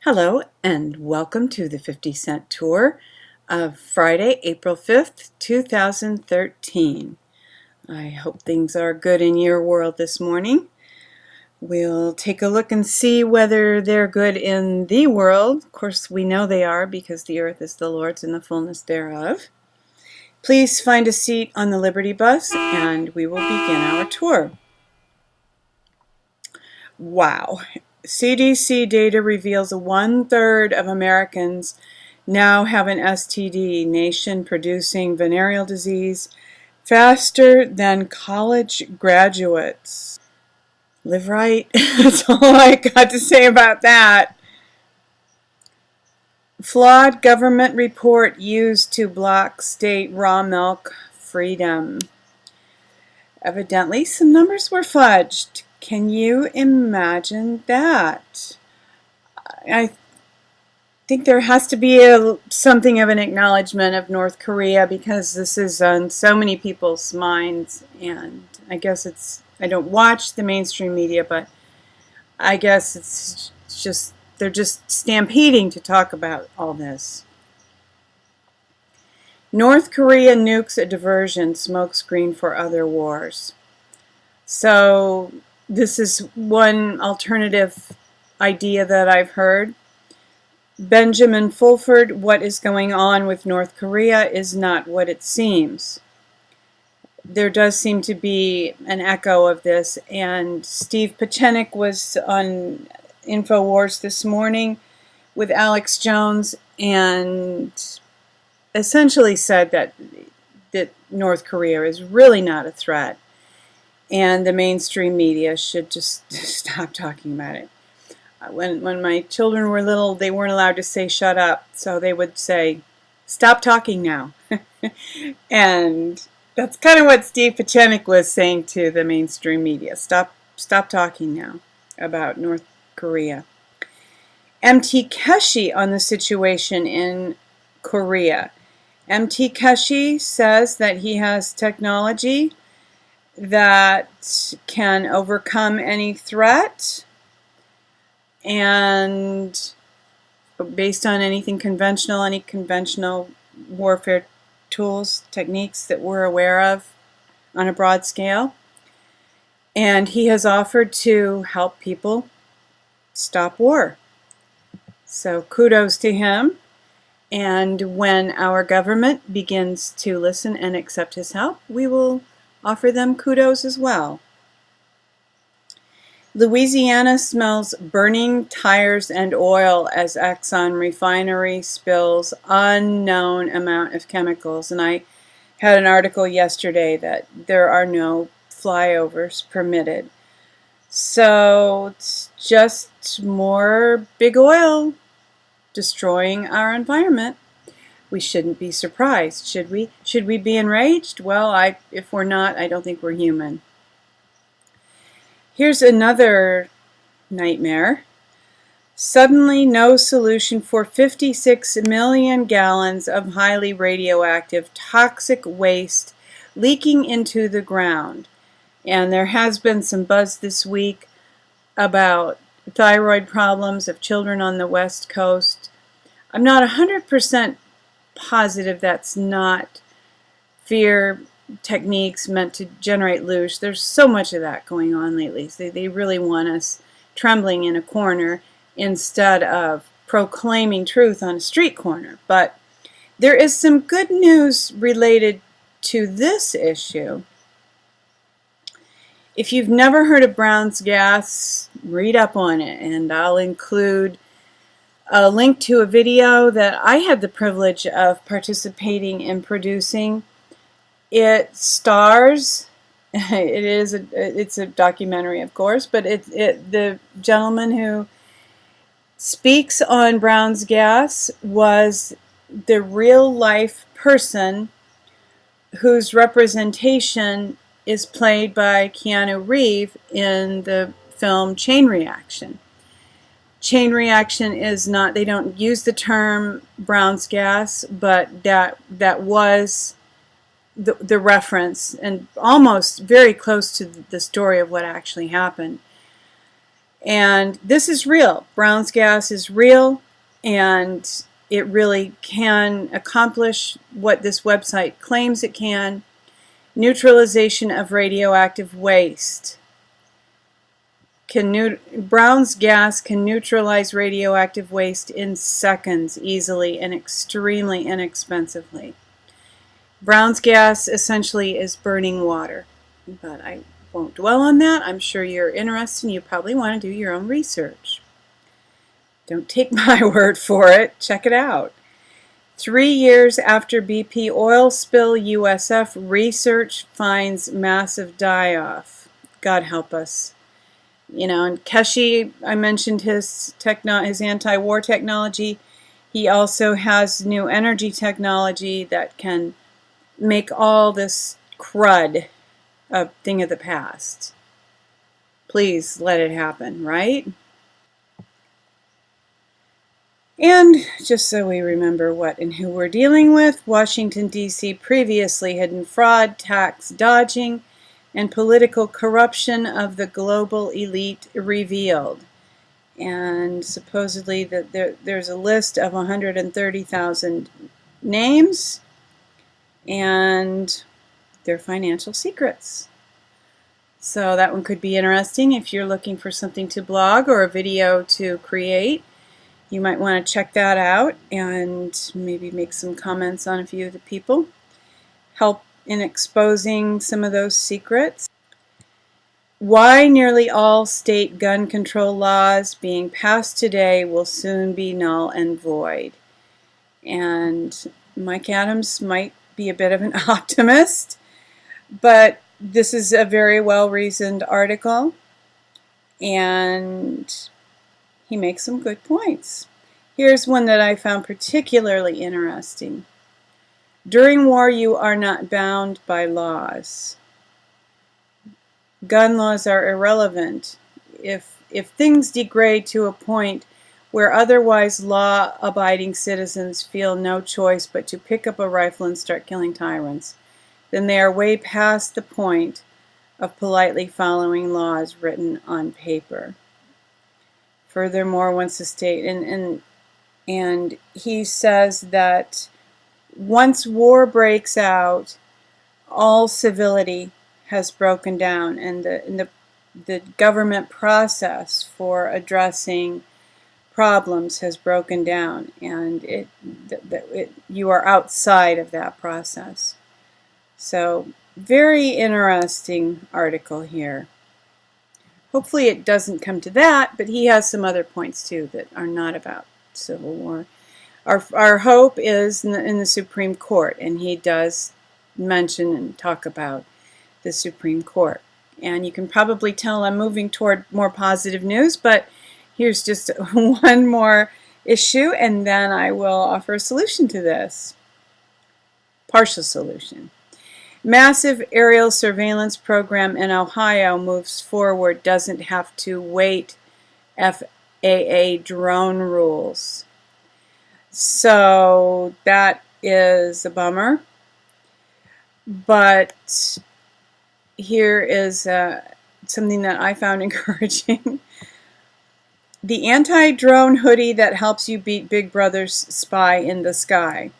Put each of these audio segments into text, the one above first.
Hello and welcome to the 50-cent tour of Friday, April 5th, 2013. I hope things are good in your world this morning. We'll take a look and see whether they're good in the world. Of course, we know they are because the earth is the Lord's and the fullness thereof. Please find a seat on the Liberty Bus and we will begin our tour. Wow. CDC data reveals 1/3 of Americans now have an STD, nation producing venereal disease faster than college graduates. Live right. That's all I got to say about that. Flawed government report used to block state raw milk freedom. Evidently, some numbers were fudged. Can you imagine that? I think there has to be something of an acknowledgement of North Korea because this is on so many people's minds, and I guess I don't watch the mainstream media, but I guess it's just they're just stampeding to talk about all this. North Korea nukes a diversion, smokescreen for other wars. So this is one alternative idea that I've heard. Benjamin Fulford, what is going on with North Korea is not what it seems. There does seem to be an echo of this, and Steve Pachenik was on Infowars this morning with Alex Jones and essentially said that North Korea is really not a threat. And the mainstream media should just stop talking about it. When my children were little, they weren't allowed to say shut up, so they would say, stop talking now. And that's kind of what Steve Pachenik was saying to the mainstream media. Stop talking now about North Korea. MT Keshe on the situation in Korea. MT Keshe says that he has technology that can overcome any threat, and based on any conventional warfare tools, techniques that we're aware of on a broad scale. And he has offered to help people stop war. So kudos to him. And when our government begins to listen and accept his help, we will offer them kudos as well. Louisiana smells burning tires and oil as Exxon Refinery spills unknown amount of chemicals. And I had an article yesterday that there are no flyovers permitted. So it's just more big oil destroying our environment. We shouldn't be surprised, should we? Should we be enraged? Well, if we're not, I don't think we're human. Here's another nightmare. Suddenly no solution for 56 million gallons of highly radioactive toxic waste leaking into the ground. And there has been some buzz this week about thyroid problems of children on the West Coast. I'm not 100% positive that's not fear techniques meant to generate luge. There's so much of that going on lately. So they really want us trembling in a corner instead of proclaiming truth on a street corner. But there is some good news related to this issue. If you've never heard of Brown's gas, read up on it, and I'll include a link to a video that I had the privilege of participating in producing. It stars, it's a documentary, of course, but the gentleman who speaks on Brown's gas was the real life person whose representation is played by Keanu Reeves in the film Chain Reaction. Chain reaction is not, they don't use the term Brown's gas, but that was the reference, and almost very close to the story of what actually happened. And this is real. Brown's gas is real, and it really can accomplish what this website claims it can. Neutralization of radioactive waste. Brown's gas can neutralize radioactive waste in seconds easily and extremely inexpensively. Brown's gas essentially is burning water, but I won't dwell on that. I'm sure you're interested and you probably want to do your own research. Don't take my word for it. Check it out. 3 years after BP oil spill, USF research finds massive die-off. God help us. You know, and Keshe, I mentioned his anti-war technology. He also has new energy technology that can make all this crud a thing of the past. Please let it happen, right? And just so we remember what and who we're dealing with, Washington, D.C. previously hidden fraud, tax dodging, and political corruption of the global elite revealed. And supposedly there's a list of 130,000 names and their financial secrets. So that one could be interesting if you're looking for something to blog or a video to create. You might want to check that out and maybe make some comments on a few of the people. Help in exposing some of those secrets. Why nearly all state gun control laws being passed today will soon be null and void. And Mike Adams might be a bit of an optimist, but this is a very well-reasoned article, and he makes some good points. Here's one that I found particularly interesting. During war, you are not bound by laws. Gun laws are irrelevant. If things degrade to a point where otherwise law-abiding citizens feel no choice but to pick up a rifle and start killing tyrants, then they are way past the point of politely following laws written on paper. Furthermore, once the state, and he says that once war breaks out, all civility has broken down, and the government process for addressing problems has broken down, and you are outside of that process. So, very interesting article here. Hopefully it doesn't come to that, but he has some other points too that are not about Civil War. Our hope is in the Supreme Court, and he does mention and talk about the Supreme Court. And you can probably tell I'm moving toward more positive news, but here's just one more issue, and then I will offer a solution to this. Partial solution. Massive aerial surveillance program in Ohio moves forward, doesn't have to wait FAA drone rules. So that is a bummer. But here is something that I found encouraging. The anti-drone hoodie that helps you beat Big Brother's spy in the sky.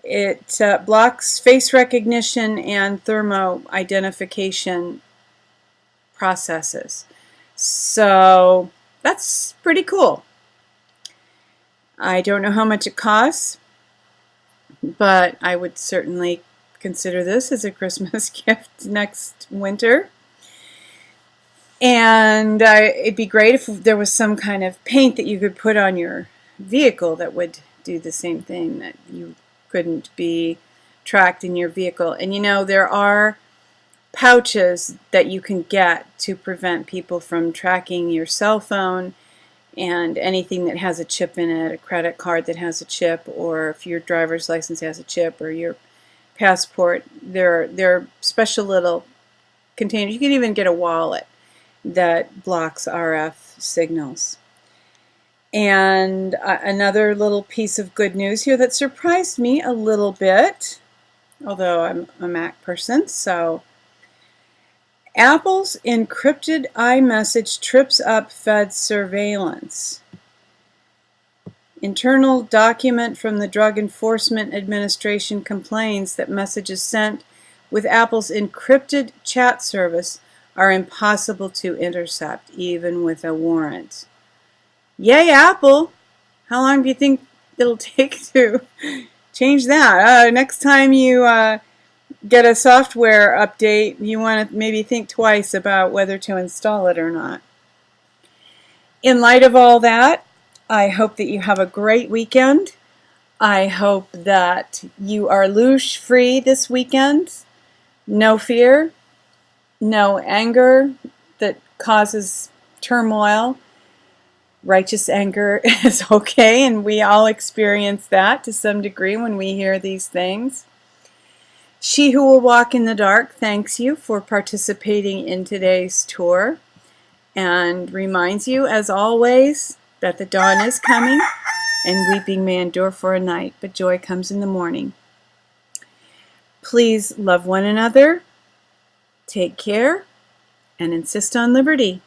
It blocks face recognition and thermo identification processes. So that's pretty cool. I don't know how much it costs, but I would certainly consider this as a Christmas gift next winter. And it'd be great if there was some kind of paint that you could put on your vehicle that would do the same thing, that you couldn't be tracked in your vehicle. And you know, there are pouches that you can get to prevent people from tracking your cell phone and anything that has a chip in it, a credit card that has a chip, or if your driver's license has a chip, or your passport. There are special little containers. You can even get a wallet that blocks RF signals. And another little piece of good news here that surprised me a little bit, although I'm a Mac person, so Apple's encrypted iMessage trips up Fed surveillance. Internal document from the Drug Enforcement Administration complains that messages sent with Apple's encrypted chat service are impossible to intercept, even with a warrant. Yay, Apple! How long do you think it'll take to change that? Next time you get a software update, you want to maybe think twice about whether to install it or not. In light of all that, I hope that you have a great weekend. I hope that you are louche free this weekend. No fear, no anger that causes turmoil. Righteous anger is okay, and we all experience that to some degree when we hear these things. She Who Will Walk in the Dark thanks you for participating in today's tour and reminds you, as always, that the dawn is coming and weeping may endure for a night, but joy comes in the morning. Please love one another, take care, and insist on liberty.